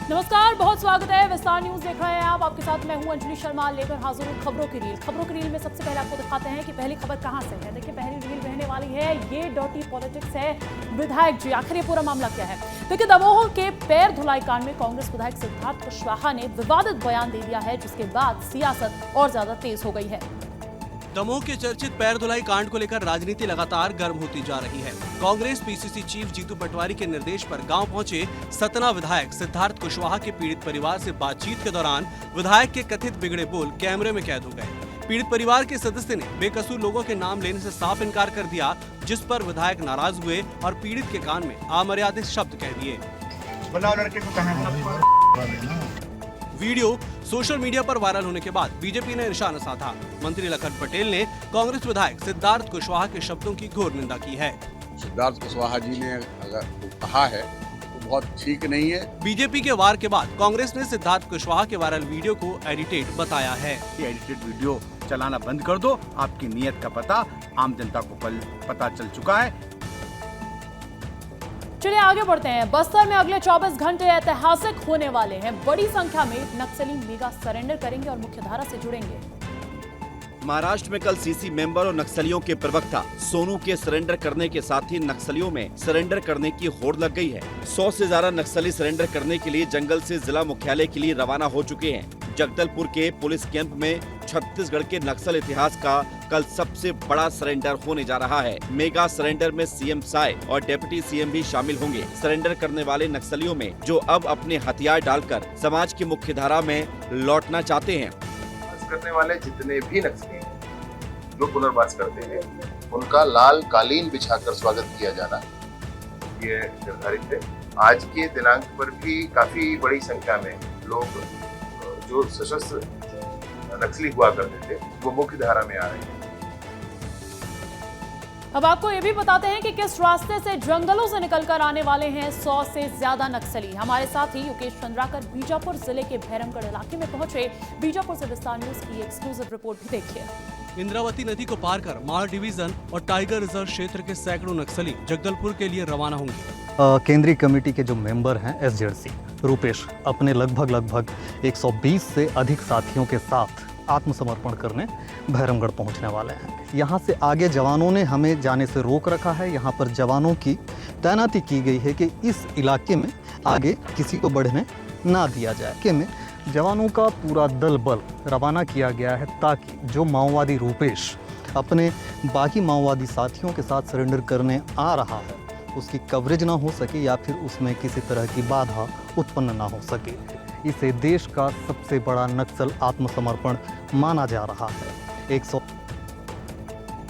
नमस्कार, बहुत स्वागत है। विस्तार न्यूज देख रहे हैं आप। आपके साथ मैं हूं अंजलि शर्मा, लेकर हाजिर हूं खबरों की रील में सबसे पहले आपको दिखाते हैं कि पहली खबर कहां से है। देखिए, पहली रील रहने वाली है ये डर्टी पॉलिटिक्स है। विधायक जी, आखिर ये पूरा मामला क्या है? देखिए, दमोह के पैर धुलाई कांड में कांग्रेस विधायक सिद्धार्थ कुशवाहा ने विवादित बयान दे दिया है, जिसके बाद सियासत और ज्यादा तेज हो गई है। दमोह के चर्चित पैर धुलाई कांड को लेकर राजनीति लगातार गर्म होती जा रही है। कांग्रेस पीसीसी चीफ जीतू पटवारी के निर्देश पर गांव पहुंचे सतना विधायक सिद्धार्थ कुशवाहा के पीड़ित परिवार से बातचीत के दौरान विधायक के कथित बिगड़े बोल कैमरे में कैद हो गए। पीड़ित परिवार के सदस्य ने बेकसूर लोगों के नाम लेने से साफ इनकार कर दिया, जिस पर विधायक नाराज हुए और पीड़ित के कान में अमर्यादित शब्द कह दिए। लड़के को कहां वीडियो सोशल मीडिया पर वायरल होने के बाद बीजेपी ने निशाना साधा। मंत्री लखन पटेल ने कांग्रेस विधायक सिद्धार्थ कुशवाहा के शब्दों की घोर निंदा की है। सिद्धार्थ कुशवाहा जी ने अगर कहा है तो बहुत ठीक नहीं है। बीजेपी के वार के बाद कांग्रेस ने सिद्धार्थ कुशवाहा के वायरल वीडियो को एडिटेड बताया है। ये एडिटेड वीडियो चलाना बंद कर दो। आपकी नीयत का पता आम जनता को पता चल चुका है। चलिए आगे बढ़ते हैं। बस्तर में अगले 24 घंटे ऐतिहासिक होने वाले हैं। बड़ी संख्या में नक्सली मेगा सरेंडर करेंगे और मुख्यधारा से जुड़ेंगे। महाराष्ट्र में कल सीसी मेंबर और नक्सलियों के प्रवक्ता सोनू के सरेंडर करने के साथ ही नक्सलियों में सरेंडर करने की होड़ लग गई है। 100 से ज्यादा नक्सली सरेंडर करने के लिए जंगल से जिला मुख्यालय के लिए रवाना हो चुके हैं। जगदलपुर के पुलिस कैंप में छत्तीसगढ़ के नक्सल इतिहास का कल सबसे बड़ा सरेंडर होने जा रहा है। मेगा सरेंडर में सीएम साय और डिप्टी सीएम भी शामिल होंगे। सरेंडर करने वाले नक्सलियों में जो अब अपने हथियार डालकर समाज की मुख्य धारा में लौटना चाहते हैं। करने वाले जितने भी नक्सली हैं जो पुनर्वास करते हैं, उनका लाल कालीन बिछाकर स्वागत किया जाना ये निर्धारित है। आज के दिनांक पर भी काफी बड़ी संख्या में लोग जो सशस्त्र नक्सली हुआ करते थे वो मुख्य धारा में आ रहे हैं। अब आपको ये भी बताते हैं कि किस रास्ते से जंगलों से निकलकर आने वाले हैं 100 से ज्यादा नक्सली। हमारे साथ ही युकेश चंद्राकर बीजापुर जिले के भैरमगढ़ इलाके में पहुंचे। बीजापुर से विस्तार न्यूज की एक्सक्लूसिव रिपोर्ट भी देखिए। इंद्रावती नदी को पार कर माल डिवीजन और टाइगर रिजर्व क्षेत्र के सैकड़ों नक्सली जगदलपुर के लिए रवाना होंगे। केंद्रीय कमेटी के जो मेंबर हैं एसजेडसी रूपेश अपने लगभग 120 से अधिक साथियों के साथ आत्मसमर्पण करने भैरमगढ़ पहुंचने वाले हैं। यहाँ से आगे जवानों ने हमें जाने से रोक रखा है। यहाँ पर जवानों की तैनाती की गई है कि इस इलाके में आगे किसी को बढ़ने ना दिया जाए। के में जवानों का पूरा दल बल रवाना किया गया है ताकि जो माओवादी रूपेश अपने बाकी माओवादी साथियों के साथ सरेंडर करने आ रहा है उसकी कवरेज ना हो सके या फिर उसमें किसी तरह की बाधा उत्पन्न ना हो सके। इसे देश का सबसे बड़ा नक्सल आत्मसमर्पण माना जा रहा है।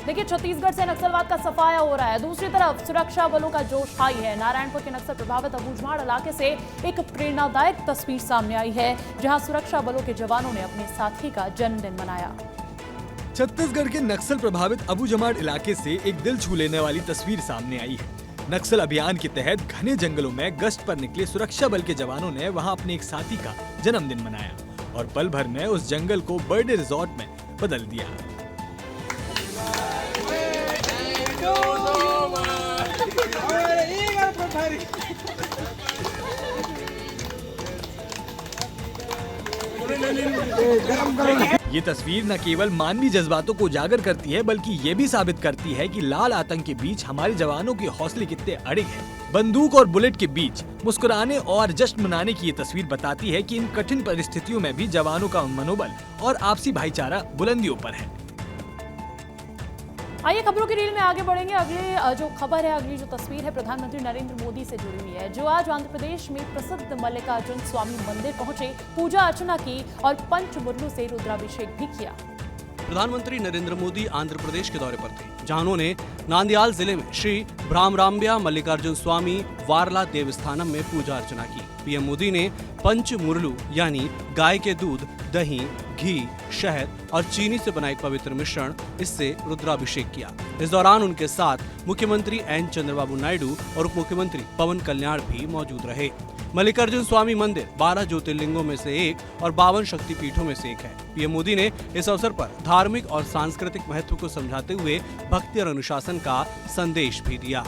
देखिए, छत्तीसगढ़ से नक्सलवाद का सफाया हो रहा है। दूसरी तरफ सुरक्षा बलों का जोश हाई है। नारायणपुर के नक्सल प्रभावित अबूझमाड़ इलाके से एक प्रेरणादायक तस्वीर सामने आई है, जहां सुरक्षा बलों के जवानों ने अपने साथी का जन्मदिन मनाया। छत्तीसगढ़ के नक्सल प्रभावित अबूझमाड़ इलाके से एक दिल छू लेने वाली तस्वीर सामने आई है। नक्सल अभियान के तहत घने जंगलों में गश्त पर निकले सुरक्षा बल के जवानों ने वहां अपने एक साथी का जन्मदिन मनाया और पल भर में उस जंगल को बर्थडे रिजॉर्ट में बदल दिया। ये तस्वीर न केवल मानवीय जज्बातों को उजागर करती है बल्कि ये भी साबित करती है कि लाल आतंक के बीच हमारे जवानों के हौसले कितने अड़िग हैं। बंदूक और बुलेट के बीच मुस्कुराने और जश्न मनाने की ये तस्वीर बताती है कि इन कठिन परिस्थितियों में भी जवानों का मनोबल और आपसी भाईचारा बुलंदियों पर है। आइए खबरों की रील में आगे बढ़ेंगे। अगली जो खबर है, अगली जो तस्वीर है प्रधानमंत्री नरेंद्र मोदी से जुड़ी हुई है, जो आज आंध्र प्रदेश में प्रसिद्ध मल्लिकार्जुन स्वामी मंदिर पहुंचे, पूजा अर्चना की और पंचमुरलू से रुद्राभिषेक भी किया। प्रधानमंत्री नरेंद्र मोदी आंध्र प्रदेश के दौरे पर थे, जहां उन्होंने नांदयाल जिले में श्री भ्रामराम्बिया मल्लिकार्जुन स्वामी वारला देवस्थानम में पूजा अर्चना की। पीएम मोदी ने पंचमुरलू यानी गाय के दूध, दही, घी, शहद और चीनी से बना एक पवित्र मिश्रण, इससे रुद्राभिषेक किया। इस दौरान उनके साथ मुख्यमंत्री एन चंद्रबाबु नायडू और उप मुख्यमंत्री पवन कल्याण भी मौजूद रहे। मल्लिकार्जुन स्वामी मंदिर 12 ज्योतिर्लिंगों में से एक और 52 शक्तिपीठों में से एक है। पीएम मोदी ने इस अवसर पर धार्मिक और सांस्कृतिक महत्व को समझाते हुए भक्ति और अनुशासन का संदेश भी दिया। दिया।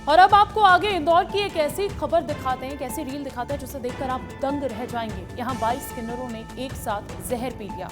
और अब आपको आगे इंदौर की एक ऐसी खबर दिखाते हैं, एक ऐसी रील दिखाते हैं जिसे देखकर आप दंग रह जाएंगे। यहाँ 22 किन्नरों ने एक साथ जहर पी लिया।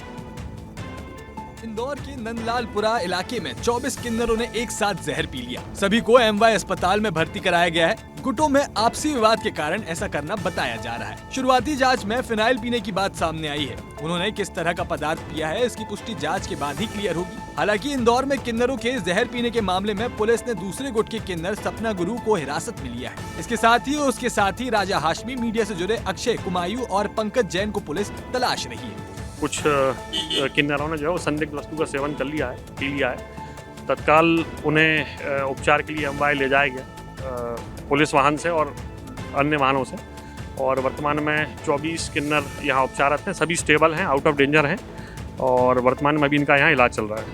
इंदौर के नंदलालपुरा इलाके में 24 किन्नरों ने एक साथ जहर पी लिया। सभी को एमवाई अस्पताल में भर्ती कराया गया है। गुटों में आपसी विवाद के कारण ऐसा करना बताया जा रहा है। शुरुआती जांच में फिनाइल पीने की बात सामने आई है। उन्होंने किस तरह का पदार्थ पिया है इसकी पुष्टि जांच के बाद ही क्लियर होगी। हालांकि इंदौर में किन्नरों के जहर पीने के मामले में पुलिस ने दूसरे गुट के किन्नर सपना गुरु को हिरासत में लिया है। उसके साथ ही राजा हाशमी, मीडिया से जुड़े अक्षय कुमायूं और पंकज जैन को पुलिस तलाश रही है। कुछ किन्नरों ने जो है वो संदिग्ध वस्तु का सेवन कर लिया है, पी लिया है। तत्काल उन्हें उपचार के लिए एमवाई ले जाया गया पुलिस वाहन से और अन्य वाहनों से, और वर्तमान में 24 किन्नर यहाँ उपचाररत हैं। सभी स्टेबल हैं, आउट ऑफ डेंजर हैं, और वर्तमान में अभी इनका यहाँ इलाज चल रहा है।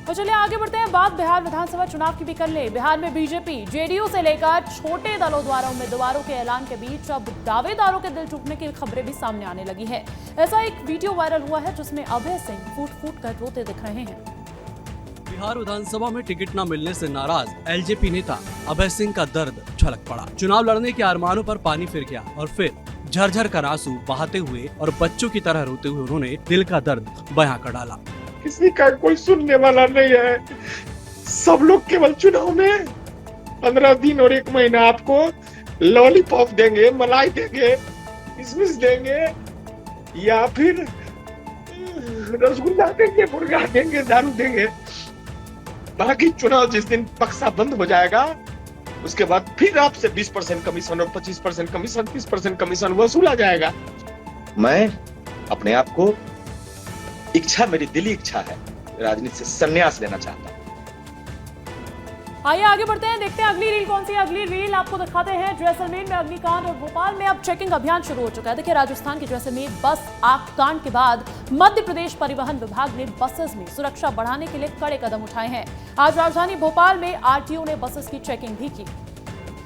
तो चलिए आगे बढ़ते हैं, बात बिहार विधानसभा चुनाव की भी कर ले। बिहार में बीजेपी, जेडीयू से लेकर छोटे दलों द्वारा उम्मीदवारों के ऐलान के बीच अब दावेदारों के दिल टूटने की खबरें भी सामने आने लगी है। ऐसा एक वीडियो वायरल हुआ है जिसमें अभय सिंह फूट फूट कर रोते दिख रहे हैं। बिहार विधानसभा में टिकट न मिलने से नाराज एलजेपी नेता अभय सिंह का दर्द छलक पड़ा। चुनाव लड़ने के अरमानों पर पानी फिर गया और फिर झरझर कर आंसू बहाते हुए और बच्चों की तरह रोते हुए उन्होंने दिल का दर्द बयां कर डाला। किसी का कोई सुनने वाला नहीं है। सब लोग केवल चुनाव में 15 दिन और 1 महीना आपको लॉलीपॉप देंगे, मलाई देंगे, किशमिश देंगे, या फिर रसगुल्ला देंगे, मुर्गा देंगे, दारू देंगे। बाकी चुनाव जिस दिन बक्सा बंद हो जाएगा उसके बाद फिर आपसे 20% कमीशन और 25% कमीशन, 30% कमीशन वसूला जाएगा। मैं अपने आप को मेरी दिली इच्छा है, राजनीति से संन्यास लेना चाहता हूँ। आइए आगे बढ़ते हैं, देखते हैं अगली रील कौन सी है। अगली रील आपको दिखाते हैं जैसलमेर में अग्निकांड और भोपाल में अब चेकिंग अभियान शुरू हो चुका है। देखिए राजस्थान के जैसलमेर बस आग कांड के बाद मध्य प्रदेश परिवहन विभाग ने बसेस में सुरक्षा बढ़ाने के लिए कड़े कदम उठाए हैं। आज राजधानी भोपाल में आरटीओ ने बसेस की चेकिंग भी की।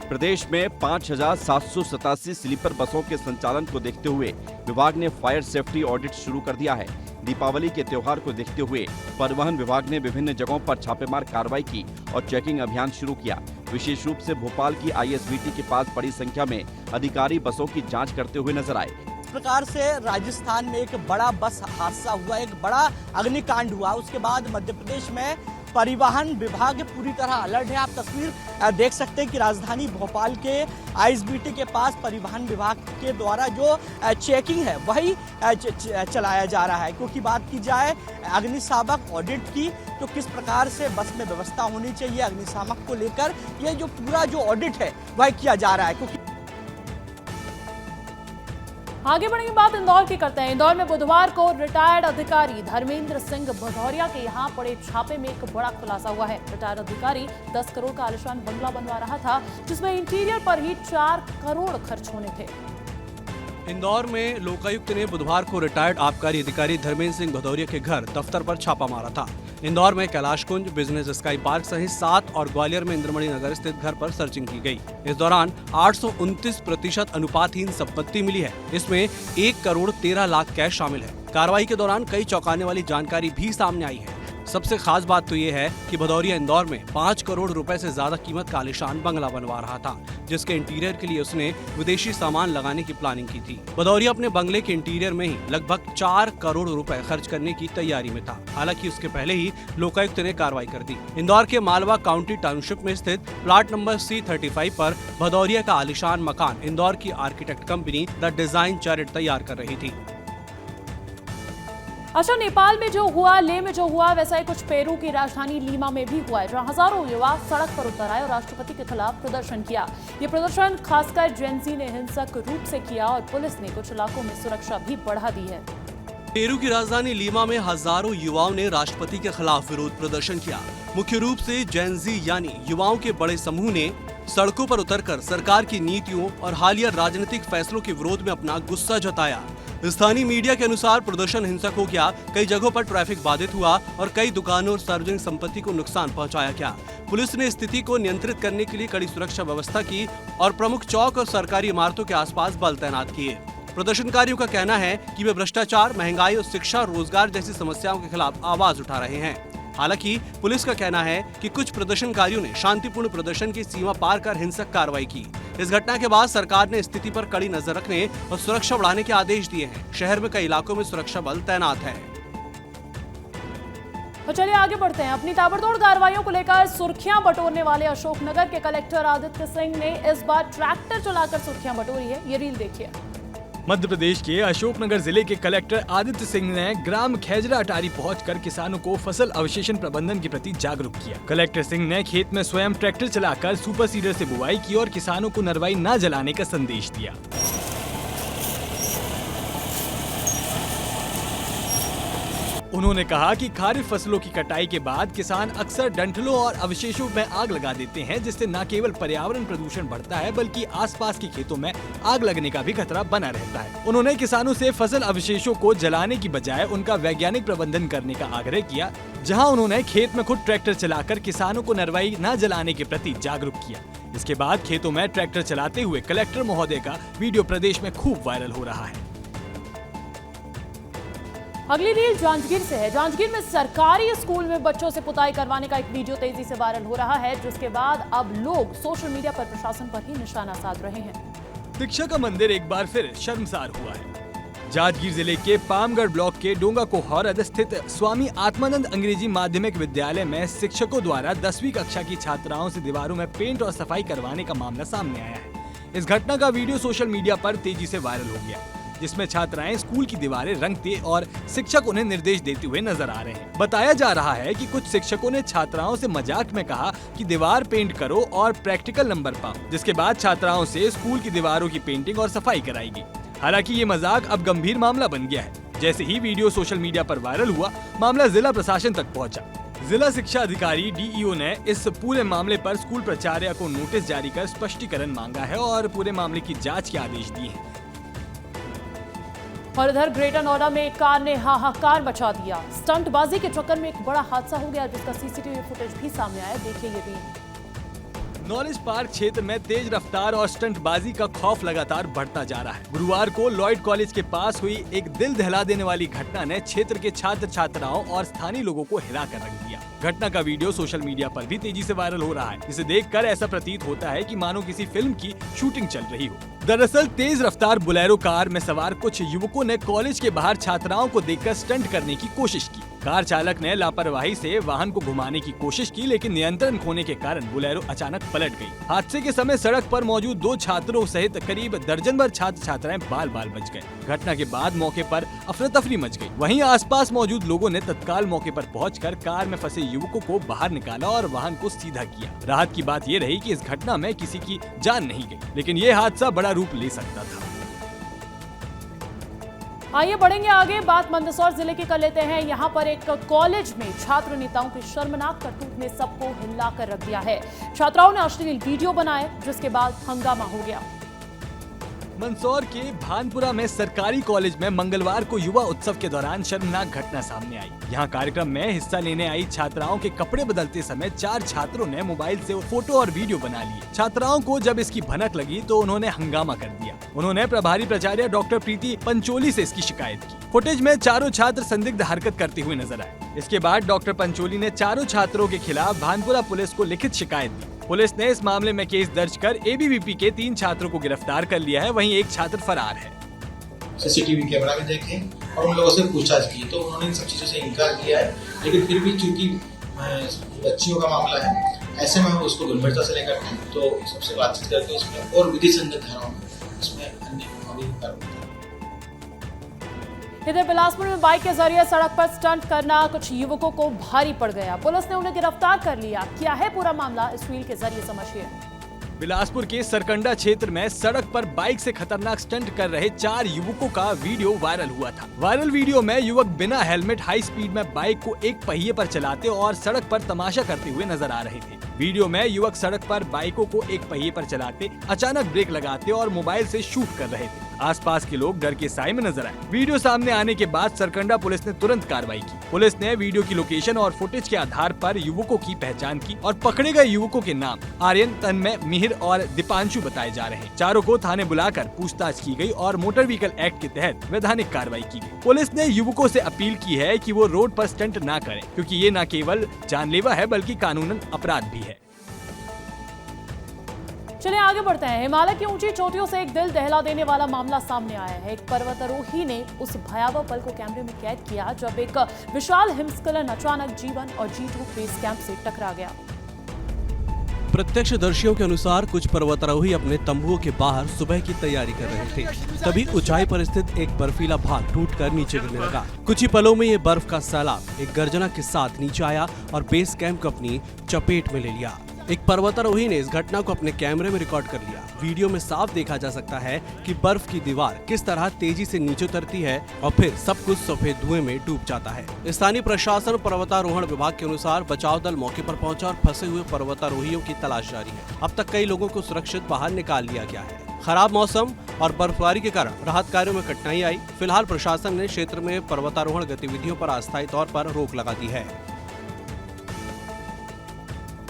प्रदेश में 5,787 स्लीपर बसों के संचालन को देखते हुए विभाग ने फायर सेफ्टी ऑडिट शुरू कर दिया है। दीपावली के त्योहार को देखते हुए परिवहन विभाग ने विभिन्न जगहों पर छापेमार कार्रवाई की और चेकिंग अभियान शुरू किया। विशेष रूप से भोपाल की आईएसबीटी के पास बड़ी संख्या में अधिकारी बसों की जांच करते हुए नजर आए। इस प्रकार से राजस्थान में एक बड़ा बस हादसा हुआ, एक बड़ा अग्निकांड हुआ। उसके बाद मध्य प्रदेश में परिवहन विभाग पूरी तरह अलर्ट है। आप तस्वीर देख सकते हैं कि राजधानी भोपाल के आईएसबीटी के पास परिवहन विभाग के द्वारा जो चेकिंग है वही चलाया जा रहा है। क्योंकि बात की जाए अग्निशामक ऑडिट की तो किस प्रकार से बस में व्यवस्था होनी चाहिए अग्निशामक को लेकर, ये जो पूरा जो ऑडिट है वह किया जा रहा है। क्योंकि आगे बढ़ेंगे, बात इंदौर की करते हैं। इंदौर में बुधवार को रिटायर्ड अधिकारी धर्मेंद्र सिंह भदौरिया के यहां पड़े छापे में एक बड़ा खुलासा हुआ है। रिटायर्ड अधिकारी 10 करोड़ का आलीशान बंगला बनवा रहा था जिसमें इंटीरियर पर ही 4 करोड़ खर्च होने थे। इंदौर में लोकायुक्त ने बुधवार को रिटायर्ड आबकारी अधिकारी धर्मेंद्र सिंह भदौरिया के घर दफ्तर पर छापा मारा था। इंदौर में कैलाश कुंज, बिजनेस स्काई पार्क सहित 7 और ग्वालियर में इंद्रमणि नगर स्थित घर पर सर्चिंग की गई। इस दौरान 829% अनुपातहीन संपत्ति मिली है। इसमें 1 करोड़ 13 लाख कैश शामिल है। कार्रवाई के दौरान कई चौंकाने वाली जानकारी भी सामने आई है। सबसे खास बात तो ये है कि भदौरिया इंदौर में 5 करोड़ रुपए से ज्यादा कीमत का आलीशान बंगला बनवा रहा था, जिसके इंटीरियर के लिए उसने विदेशी सामान लगाने की प्लानिंग की थी। भदौरिया अपने बंगले के इंटीरियर में ही लगभग 4 करोड़ रुपए खर्च करने की तैयारी में था। हालांकि उसके पहले ही लोकायुक्त ने कार्रवाई कर दी। इंदौर के मालवा काउंटी टाउनशिप में स्थित प्लाट नंबर C35 पर भदौरिया का आलीशान मकान इंदौर की architect company the design chariot तैयार कर रही थी। अच्छा, नेपाल में जो हुआ, लेह में जो हुआ, वैसा ही कुछ पेरू की राजधानी लीमा में भी हुआ है, जहां हजारों युवा सड़क पर उतर आए और राष्ट्रपति के खिलाफ प्रदर्शन किया। ये प्रदर्शन खासकर जेनजी ने हिंसक रूप से किया और पुलिस ने कुछ इलाकों में सुरक्षा भी बढ़ा दी है। पेरू की राजधानी लीमा में हजारों युवाओं ने राष्ट्रपति के खिलाफ विरोध प्रदर्शन किया। मुख्य रूप से जेनजी यानी युवाओं के बड़े समूह ने सड़कों पर उतरकर सरकार की नीतियों और हालिया राजनीतिक फैसलों के विरोध में अपना गुस्सा जताया। स्थानीय मीडिया के अनुसार प्रदर्शन हिंसक हो गया, कई जगहों पर ट्रैफिक बाधित हुआ और कई दुकानों और सार्वजनिक संपत्ति को नुकसान पहुंचाया गया। पुलिस ने स्थिति को नियंत्रित करने के लिए कड़ी सुरक्षा व्यवस्था की और प्रमुख चौक और सरकारी इमारतों के आसपास बल तैनात किए। प्रदर्शनकारियों का कहना है कि वे भ्रष्टाचार, महंगाई और शिक्षा और रोजगार जैसी समस्याओं के खिलाफ आवाज उठा रहे हैं। हालांकि पुलिस का कहना है कि कुछ प्रदर्शनकारियों ने शांतिपूर्ण प्रदर्शन की सीमा पार कर हिंसक कार्रवाई की। इस घटना के बाद सरकार ने स्थिति पर कड़ी नजर रखने और सुरक्षा बढ़ाने के आदेश दिए हैं। शहर में कई इलाकों में सुरक्षा बल तैनात है। तो चलिए आगे बढ़ते हैं। अपनी ताबड़तोड़ कार्रवाइयों को लेकर सुर्खियां बटोरने वाले अशोकनगर के कलेक्टर आदित्य सिंह ने इस बार ट्रैक्टर चलाकर सुर्खियां बटोरी है। ये रील देखिए। मध्य प्रदेश के अशोकनगर जिले के कलेक्टर आदित्य सिंह ने ग्राम खैजरा अटारी पहुंचकर किसानों को फसल अवशेषण प्रबंधन के प्रति जागरूक किया। कलेक्टर सिंह ने खेत में स्वयं ट्रैक्टर चलाकर सुपर सीडर से बुवाई की और किसानों को नरवाई न जलाने का संदेश दिया। उन्होंने कहा कि खारिफ फसलों की कटाई के बाद किसान अक्सर डंठलों और अवशेषों में आग लगा देते हैं, जिससे न केवल पर्यावरण प्रदूषण बढ़ता है बल्कि आसपास के खेतों में आग लगने का भी खतरा बना रहता है। उन्होंने किसानों से फसल अवशेषों को जलाने की बजाय उनका वैज्ञानिक प्रबंधन करने का आग्रह किया, जहां उन्होंने खेत में खुद ट्रैक्टर चलाकर किसानों को नरवाई न जलाने के प्रति जागरूक किया। इसके बाद खेतों में ट्रैक्टर चलाते हुए कलेक्टर महोदय का वीडियो प्रदेश में खूब वायरल हो रहा है। अगली रील जांजगीर से है। जांजगीर में सरकारी स्कूल में बच्चों से पुताई करवाने का एक वीडियो तेजी से वायरल हो रहा है, जिसके बाद अब लोग सोशल मीडिया पर प्रशासन पर ही निशाना साध रहे हैं। शिक्षा का मंदिर एक बार फिर शर्मसार हुआ है। जांजगीर जिले के पामगढ़ ब्लॉक के डोंगा कोहौरद स्थित स्वामी आत्मानंद अंग्रेजी माध्यमिक विद्यालय में शिक्षकों द्वारा 10वीं कक्षा की छात्राओं से दीवारों में पेंट और सफाई करवाने का मामला सामने आया है। इस घटना का वीडियो सोशल मीडिया पर तेजी से वायरल हो गया, जिसमें छात्राएं स्कूल की दीवारें रंगते और शिक्षक उन्हें निर्देश देते हुए नजर आ रहे हैं। बताया जा रहा है कि कुछ शिक्षकों ने छात्राओं से मजाक में कहा कि दीवार पेंट करो और प्रैक्टिकल नंबर पाओ, जिसके बाद छात्राओं से स्कूल की दीवारों की पेंटिंग और सफाई कराएगी। हालांकि ये मजाक अब गंभीर मामला बन गया है। जैसे ही वीडियो सोशल मीडिया पर वायरल हुआ, मामला जिला प्रशासन तक पहुँचा। जिला शिक्षा अधिकारी DEO ने इस पूरे मामले पर स्कूल प्राचार्य को नोटिस जारी कर स्पष्टीकरण मांगा है और पूरे मामले की जाँच के आदेश दिए हैं। और इधर ग्रेटर नोएडा में एक कार ने हाहाकार मचा दिया। स्टंटबाजी के चक्कर में एक बड़ा हादसा हो गया, जिसका CCTV फुटेज भी सामने आया। देखिए ये भी। नॉलेज पार्क क्षेत्र में तेज रफ्तार और स्टंटबाजी का खौफ लगातार बढ़ता जा रहा है। गुरुवार को लॉयड कॉलेज के पास हुई एक दिल दहला देने वाली घटना ने क्षेत्र के छात्र छात्राओं और स्थानीय लोगों को हिला कर रख दिया। घटना का वीडियो सोशल मीडिया पर भी तेजी से वायरल हो रहा है। इसे देखकर ऐसा प्रतीत होता है कि मानो किसी फिल्म की शूटिंग चल रही हो। दरअसल तेज रफ्तार बोलेरो कार में सवार कुछ युवकों ने कॉलेज के बाहर छात्राओं को देखकर स्टंट करने की कोशिश की। कार चालक ने लापरवाही से वाहन को घुमाने की कोशिश की, लेकिन नियंत्रण खोने के कारण बोलेरो अचानक पलट गई। हादसे के समय सड़क पर मौजूद 2 छात्रों सहित करीब दर्जन भर छात्र छात्राएं बाल बाल बच गए। घटना के बाद मौके पर अफरा तफरी मच गई। वहीं आसपास मौजूद लोगों ने तत्काल मौके पर पहुंचकर कार में फंसे युवकों को बाहर निकाला और वाहन को सीधा किया। राहत की बात ये रही कि इस घटना में किसी की जान नहीं गई, लेकिन ये हादसा बड़ा रूप ले सकता था। आइए बढ़ेंगे आगे। बात मंदसौर जिले की कर लेते हैं। यहाँ पर एक कॉलेज में छात्र नेताओं की शर्मनाक करतूत ने सबको हिला कर रख दिया है। छात्राओं ने अश्लील वीडियो बनाए, जिसके बाद हंगामा हो गया। मंदसौर के भानपुरा में सरकारी कॉलेज में मंगलवार को युवा उत्सव के दौरान शर्मनाक घटना सामने आई। यहाँ कार्यक्रम में हिस्सा लेने आई छात्राओं के कपड़े बदलते समय 4 छात्रों ने मोबाइल से फोटो और वीडियो बना लिए। छात्राओं को जब इसकी भनक लगी तो उन्होंने हंगामा कर दिया। उन्होंने प्रभारी प्राचार्य डॉक्टर प्रीति पंचोली से इसकी शिकायत की। फुटेज में चारों छात्र संदिग्ध हरकत करते हुए नजर आए। इसके बाद डॉक्टर पंचोली ने चारों छात्रों के खिलाफ भानपुरा पुलिस को लिखित शिकायत दी। पुलिस ने इस मामले में केस दर्ज कर ABVP के 3 छात्रों को गिरफ्तार कर लिया है। वहीं एक छात्र फरार है। CCTV कैमरा भी देखे और उन लोगों से पूछताछ की तो उन्होंने इन सब चीजों से इनकार किया है, लेकिन फिर भी चूंकि बच्चियों का मामला है, ऐसे में हम उसको गंभीरता से लेकर हैं तो सबसे बातचीत करके उसमें और विधि संगत धाराओं में उसमें अन्य कार्रवाई। इधर बिलासपुर में बाइक के जरिए सड़क पर स्टंट करना कुछ युवकों को भारी पड़ गया। पुलिस ने उन्हें गिरफ्तार कर लिया। क्या है पूरा मामला, इस रील के जरिए समझिए। बिलासपुर के सरकंडा क्षेत्र में सड़क पर बाइक से खतरनाक स्टंट कर रहे 4 युवकों का वीडियो वायरल हुआ था। वायरल वीडियो में युवक बिना हेलमेट हाई स्पीड में बाइक को एक पहिए पर चलाते और सड़क पर तमाशा करते हुए नजर आ रहे थे। वीडियो में युवक सड़क पर बाइकों को एक पहिए पर चलाते, अचानक ब्रेक लगाते और मोबाइल से शूट कर रहे थे। आसपास के लोग डर के साए में नजर आए। वीडियो सामने आने के बाद सरकंडा पुलिस ने तुरंत कार्रवाई की। पुलिस ने वीडियो की लोकेशन और फुटेज के आधार पर युवकों की पहचान की और पकड़े गए युवकों के नाम आर्यन, तन्मय, मिहिर और दीपांशु बताए जा रहे हैं। चारों को थाने बुलाकर पूछताछ की गई और मोटर व्हीकल एक्ट के तहत वैधानिक कार्रवाई की गई। पुलिस ने युवकों से अपील की है कि वो रोड पर स्टंट ना करें, क्योंकि ये न केवल जानलेवा है बल्कि कानूनन अपराध भी है। चलिए आगे बढ़ते हैं। हिमालय की ऊंची चोटियों से एक दिल दहला देने वाला मामला सामने आया है। एक पर्वतारोही ने उस भयावह पल को कैमरे में कैद किया जब एक विशाल हिमस्खलन अचानक G1 और G2 बेस कैंप से टकरा गया। प्रत्यक्षदर्शियों के अनुसार कुछ पर्वतारोही अपने तंबुओं के बाहर सुबह की तैयारी कर रहे थे। तभी ऊंचाई पर स्थित एक बर्फीला भाग टूटकर नीचे गिरने लगा। कुछ ही पलों में ये बर्फ का सैलाब एक गर्जना के साथ नीचे आया और बेस कैंप को अपनी चपेट में ले लिया। एक पर्वतारोही ने इस घटना को अपने कैमरे में रिकॉर्ड कर लिया। वीडियो में साफ देखा जा सकता है कि बर्फ की दीवार किस तरह तेजी से नीचे उतरती है और फिर सब कुछ सफेद धुएं में डूब जाता है। स्थानीय प्रशासन और पर्वतारोहण विभाग के अनुसार बचाव दल मौके पर पहुंचा और फंसे हुए पर्वतारोहियों की तलाश जारी है। अब तक कई लोगों को सुरक्षित बाहर निकाल लिया गया है। खराब मौसम और बर्फबारी के कारण राहत कार्यों में कठिनाई आई। फिलहाल प्रशासन ने क्षेत्र में पर्वतारोहण गतिविधियों पर अस्थायी तौर पर रोक लगा दी है।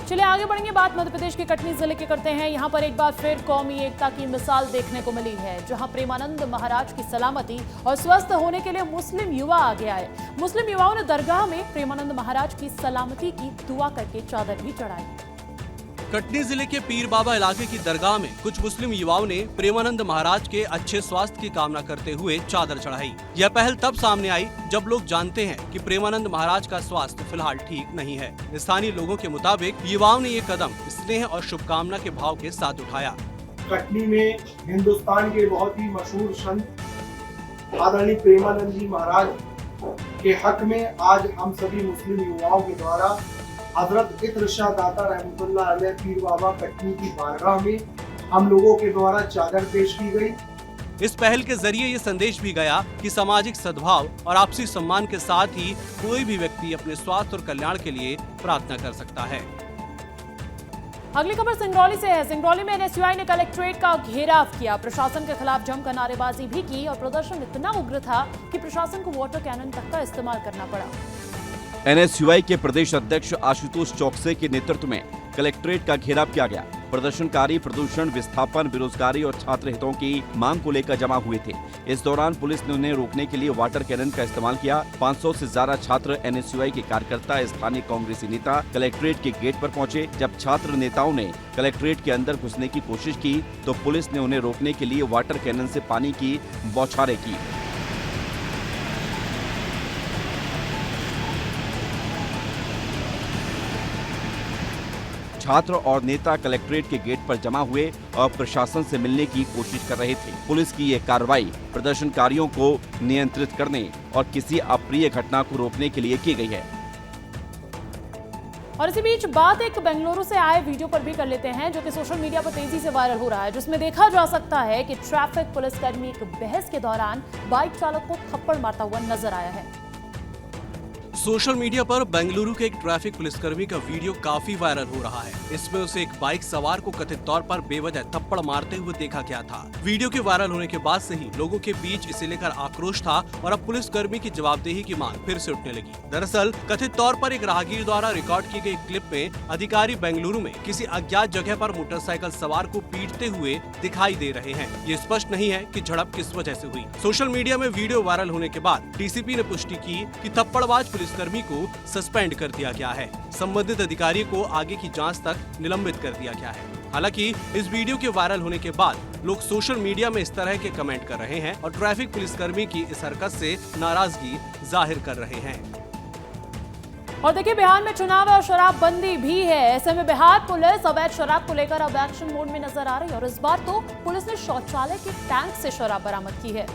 चलिए आगे बढ़ेंगे। बात मध्य प्रदेश के कटनी जिले के करते हैं। यहाँ पर एक बार फिर कौमी एकता की मिसाल देखने को मिली है, जहाँ प्रेमानंद महाराज की सलामती और स्वस्थ होने के लिए मुस्लिम युवा आगे आए। मुस्लिम युवाओं ने दरगाह में प्रेमानंद महाराज की सलामती की दुआ करके चादर भी चढ़ाई। कटनी जिले के पीर बाबा इलाके की दरगाह में कुछ मुस्लिम युवाओं ने प्रेमानंद महाराज के अच्छे स्वास्थ्य की कामना करते हुए चादर चढ़ाई। यह पहल तब सामने आई जब लोग जानते हैं कि प्रेमानंद महाराज का स्वास्थ्य फिलहाल ठीक नहीं है। स्थानीय लोगों के मुताबिक युवाओं ने ये कदम स्नेह और शुभकामना के भाव के साथ उठाया। कटनी में हिंदुस्तान के बहुत ही मशहूर संत आदरणीय प्रेमानंद जी महाराज के हक में आज हम सभी मुस्लिम युवाओं के द्वारा हजरत इरशाद दाता रहमतुल्लाह अलैह पीर बाबा कटनी की बारगाह में हम लोगों के द्वारा चादर पेश की गई। इस पहल के जरिए ये संदेश भी गया कि सामाजिक सद्भाव और आपसी सम्मान के साथ ही कोई भी व्यक्ति अपने स्वास्थ्य और कल्याण के लिए प्रार्थना कर सकता है। अगली खबर सिंगरौली से है। सिंगरौली में NSUI ने कलेक्ट्रेट का घेराव किया। प्रशासन के खिलाफ जमकर नारेबाजी भी की और प्रदर्शन इतना उग्र था कि प्रशासन को वाटर कैनन तक का इस्तेमाल करना पड़ा। NSUI के प्रदेश अध्यक्ष आशुतोष चौकसे के नेतृत्व में कलेक्ट्रेट का घेराव किया गया। प्रदर्शनकारी प्रदूषण, विस्थापन, बेरोजगारी और छात्र हितों की मांग को लेकर जमा हुए थे। इस दौरान पुलिस ने उन्हें रोकने के लिए वाटर कैनन का इस्तेमाल किया। 500 से ज्यादा छात्र, NSUI के कार्यकर्ता, स्थानीय कांग्रेसी नेता कलेक्ट्रेट के गेट पर पहुंचे। जब छात्र नेताओं ने कलेक्ट्रेट के अंदर घुसने की कोशिश की तो पुलिस ने उन्हें रोकने के लिए वाटर कैनन से पानी की बौछारें की। छात्र और नेता कलेक्ट्रेट के गेट पर जमा हुए और प्रशासन से मिलने की कोशिश कर रहे थे। पुलिस की ये कार्रवाई प्रदर्शनकारियों को नियंत्रित करने और किसी अप्रिय घटना को रोकने के लिए की गई है। और इसी बीच बात एक बेंगलुरु से आए वीडियो पर भी कर लेते हैं, जो कि सोशल मीडिया पर तेजी से वायरल हो रहा है, जिसमें देखा जा सकता है कि ट्रैफिक पुलिसकर्मी एक बहस के दौरान बाइक चालक को थप्पड़ मारता हुआ नजर आया है। सोशल मीडिया पर बेंगलुरु के एक ट्रैफिक पुलिसकर्मी का वीडियो काफी वायरल हो रहा है। इसमें उसे एक बाइक सवार को कथित तौर पर बेवजह थप्पड़ मारते हुए देखा गया था। वीडियो के वायरल होने के बाद से ही लोगों के बीच इसे लेकर आक्रोश था और अब पुलिसकर्मी की जवाबदेही की मांग फिर से उठने लगी। दरअसल कथित तौर पर एक राहगीर द्वारा रिकॉर्ड की गई क्लिप में अधिकारी बेंगलुरु में किसी अज्ञात जगह पर मोटरसाइकिल सवार को पीटते हुए दिखाई दे रहे हैं। ये स्पष्ट नहीं है कि झड़प किस वजह से हुई। सोशल मीडिया में वीडियो वायरल होने के बाद डीसीपी ने पुष्टि की कि थप्पड़बाज पुलिसकर्मी को सस्पेंड कर दिया गया है। संबंधित अधिकारी को आगे की जांच तक निलंबित कर दिया गया है। हालांकि इस वीडियो के वायरल होने के बाद लोग सोशल मीडिया में इस तरह के कमेंट कर रहे हैं और ट्रैफिक पुलिसकर्मी की इस हरकत से नाराजगी जाहिर कर रहे हैं। और देखिए, बिहार में चुनाव और शराबबंदी भी है। ऐसे में बिहार पुलिस अवैध शराब को लेकर अब एक्शन मोड में नजर आ रही है और इस बार तो पुलिस ने शौचालय के टैंक से शराब बरामद की है।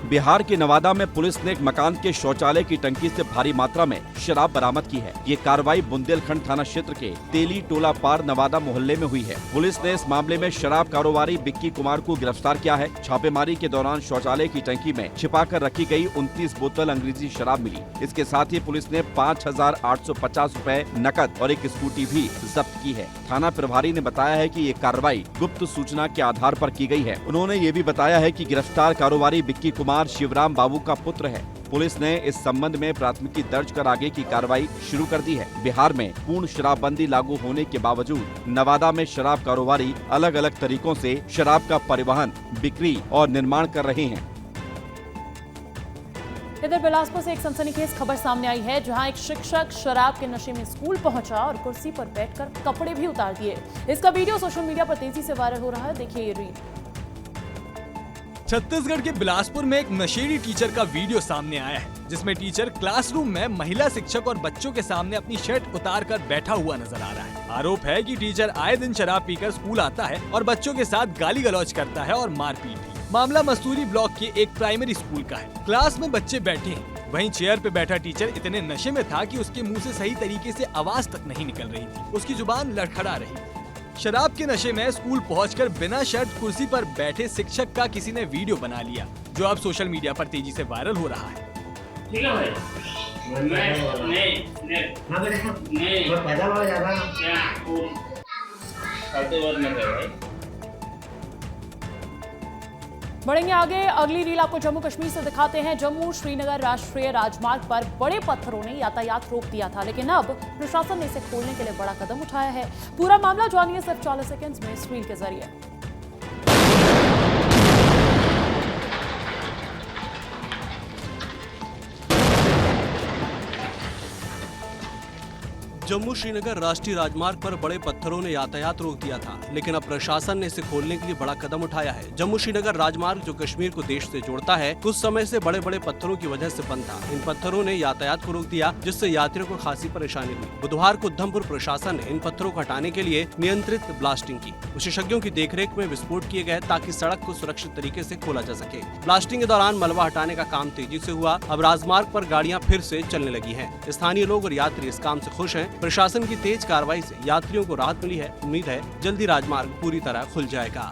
बिहार के नवादा में पुलिस ने एक मकान के शौचालय की टंकी से भारी मात्रा में शराब बरामद की है। ये कार्रवाई बुंदेलखंड थाना क्षेत्र के तेली टोला पार नवादा मोहल्ले में हुई है। पुलिस ने इस मामले में शराब कारोबारी बिक्की कुमार को गिरफ्तार किया है। छापेमारी के दौरान शौचालय की टंकी में छिपाकर रखी गई 29 बोतल अंग्रेजी शराब मिली। इसके साथ ही पुलिस ने 5,850 रुपए नकद और एक स्कूटी भी जब्त की है। थाना प्रभारी ने बताया है कि ये कार्रवाई गुप्त सूचना के आधार पर की गई है। उन्होंने ये भी बताया है कि गिरफ्तार कारोबारी बिक्की कुमार शिवराम बाबू का पुत्र है। पुलिस ने इस संबंध में प्राथमिकी दर्ज कर आगे की कार्रवाई शुरू कर दी है। बिहार में पूर्ण शराबबंदी लागू होने के बावजूद नवादा में शराब कारोबारी अलग अलग तरीकों से शराब का परिवहन, बिक्री और निर्माण कर रहे हैं। इधर बिलासपुर से एक सनसनीखेज खबर सामने आई है, जहां एक शिक्षक शराब के नशे में स्कूल पहुंचा और कुर्सी पर बैठकर कपड़े भी उतार दिए। इसका वीडियो सोशल मीडिया पर तेजी से वायरल हो रहा है। देखिए ये रील। छत्तीसगढ़ के बिलासपुर में एक नशेड़ी टीचर का वीडियो सामने आया है, जिसमें टीचर क्लासरूम में महिला शिक्षक और बच्चों के सामने अपनी शर्ट उतारकर बैठा हुआ नजर आ रहा है। आरोप है कि टीचर आए दिन शराब पीकर स्कूल आता है और बच्चों के साथ गाली गलौज करता है और मारपीट भी। मामला मस्तूरी ब्लॉक के एक प्राइमरी स्कूल का है। क्लास में बच्चे बैठे हैं, वहीं चेयर पे बैठा टीचर इतने नशे में था कि उसके मुंह से सही तरीके से आवाज तक नहीं निकल रही थी। उसकी जुबान लड़खड़ा रही। शराब के नशे में स्कूल पहुंचकर बिना शर्ट कुर्सी पर बैठे शिक्षक का किसी ने वीडियो बना लिया, जो अब सोशल मीडिया पर तेजी से वायरल हो रहा है। बढ़ेंगे आगे। अगली रील आपको जम्मू कश्मीर से दिखाते हैं। जम्मू श्रीनगर राष्ट्रीय राजमार्ग पर बड़े पत्थरों ने यातायात रोक दिया था, लेकिन अब प्रशासन ने इसे खोलने के लिए बड़ा कदम उठाया है। पूरा मामला जानिए सिर्फ 40 सेकंड्स में इस रील के जरिए। जम्मू श्रीनगर राष्ट्रीय राजमार्ग पर बड़े पत्थरों ने यातायात रोक दिया था, लेकिन अब प्रशासन ने इसे खोलने के लिए बड़ा कदम उठाया है। जम्मू श्रीनगर राजमार्ग जो कश्मीर को देश से जोड़ता है, कुछ समय से बड़े बड़े पत्थरों की वजह से बंद था। इन पत्थरों ने यातायात को रोक दिया, जिससे यात्रियों को खासी परेशानी हुई। बुधवार को उधमपुर प्रशासन ने इन पत्थरों को हटाने के लिए नियंत्रित ब्लास्टिंग की। विशेषज्ञों की देखरेख में विस्फोट किए गए ताकि सड़क को सुरक्षित तरीके से खोला जा सके। ब्लास्टिंग के दौरान मलबा हटाने का काम तेजी से हुआ। अब राजमार्ग पर गाड़ियां फिर से चलने लगी हैं। स्थानीय लोग और यात्री इस काम से खुश हैं। प्रशासन की तेज कार्रवाई से यात्रियों को राहत मिली है। उम्मीद है जल्दी राजमार्ग पूरी तरह खुल जाएगा।